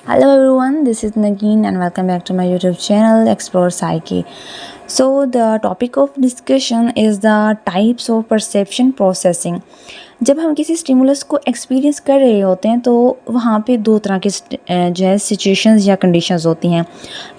Hello everyone, this is Nagin and welcome back to my YouTube channel Explore Psyche. So the topic of discussion is the types of perception processing. जब हम किसी stimulus को experience कर रहे होते हैं तो वहाँ पे दो तरह के जो है सिचुएशंस या कंडीशंस होती हैं।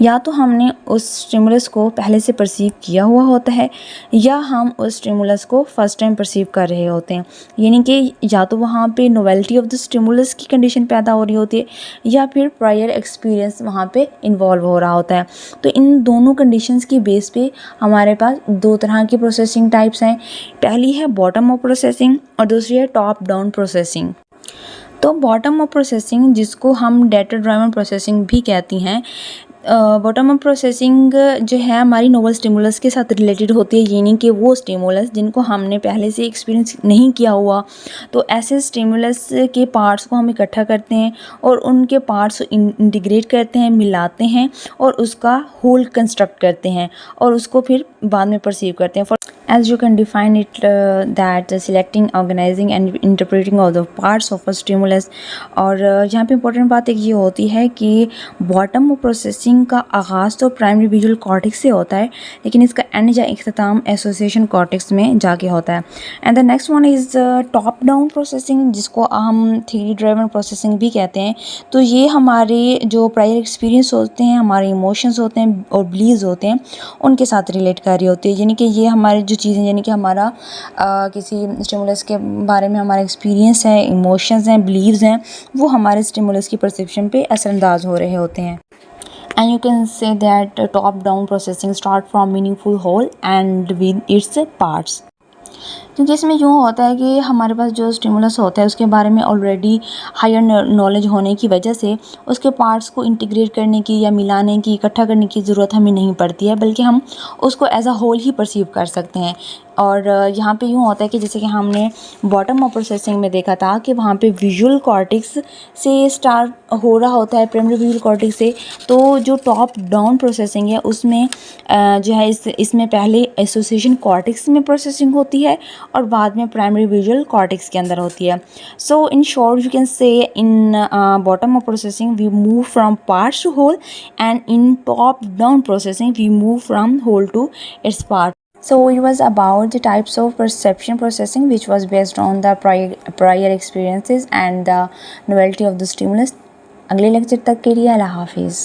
या तो हमने उस स्टिमुलस को पहले से परसीव किया हुआ होता है या हम उस स्टिमुलस को फर्स्ट टाइम परसीव कर रहे होते हैं, यानी कि या तो वहाँ पे नोवेल्टी ऑफ द स्टिमुलस की कंडीशन पैदा हो रही होती है या फिर प्रायर एक्सपीरियंस वहाँ पे इन्वॉल्व हो रहा होता है। तो इन दोनों कंडीशंस की बेस पे हमारे पास दो तरह की प्रोसेसिंग टाइप्स हैं। पहली है बॉटम अप प्रोसेसिंग और दूसरी है टॉप डाउन प्रोसेसिंग। तो बॉटम अप प्रोसेसिंग, जिसको हम डेटा ड्राइवन प्रोसेसिंग भी कहती हैं, बॉटम अप प्रोसेसिंग जो है हमारी नोवल स्टिमुलस के साथ रिलेटेड होती है, यानी कि वो स्टिमुलस जिनको हमने पहले से एक्सपीरियंस नहीं किया हुआ। तो ऐसे स्टिमुलस के पार्ट्स को हम इकट्ठा करते हैं और उनके पार्ट्स इंटीग्रेट करते हैं, मिलाते हैं और उसका होल कंस्ट्रक्ट करते हैं और उसको फिर बाद में परसीव करते हैं। As you can define it that selecting, organizing and interpreting of the parts of a stimulus। और यहाँ पे इम्पोर्टेंट बात एक ये होती है कि बॉटम अप प्रोसेसिंग का आगाज़ तो प्राइमरी विजुअल कॉर्टेक्स से होता है, लेकिन इसका एंड या इख्तिताम एसोसिएशन कॉर्टेक्स में जाके होता है। And the next one is top down processing, जिसको हम थ्योरी ड्राइवन प्रोसेसिंग भी कहते हैं। तो ये हमारे जो प्रायर एक्सपीरियंस होते हैं, हमारे इमोशंस होते हैं और बिलीव्स होते हैं, उनके साथ रिलेट कर रही होती है। यानी कि ये हमारे जो चीज़ें, यानी कि हमारा किसी स्टिमुलस के बारे में हमारा एक्सपीरियंस है, इमोशंस हैं, बिलीव्स हैं, वो हमारे स्टिमुलस की परसेप्शन पे असरअंदाज हो रहे होते हैं। And you can say that top down processing start from meaningful whole and with its parts। क्योंकि इसमें यूँ होता है कि हमारे पास जो स्टिमुलस होता है उसके बारे में ऑलरेडी हायर नॉलेज होने की वजह से उसके पार्ट्स को इंटीग्रेट करने की या मिलाने की, इकट्ठा करने की ज़रूरत हमें नहीं पड़ती है, बल्कि हम उसको एज अ होल ही परसीव कर सकते हैं। और यहाँ पे यूँ होता है कि जैसे कि हमने बॉटम अप प्रोसेसिंग में देखा था कि वहाँ पे विजुअल कॉर्टेक्स से स्टार्ट हो रहा होता है, प्राइमरी विजुअल कॉर्टेक्स से। तो जो टॉप डाउन प्रोसेसिंग है उसमें जो है इसमें पहले एसोसिएशन कॉर्टेक्स में प्रोसेसिंग होती है और बाद में प्राइमरी विजुअल कॉर्टेक्स के अंदर होती है। So in short you can say in bottom up processing we move from parts to whole and in top down processing we move from whole to its part. So it was about the types of perception processing, which was based on the prior experiences and the novelty of the stimulus। अगले lecture तक के लिए अल्लाह हाफिज़।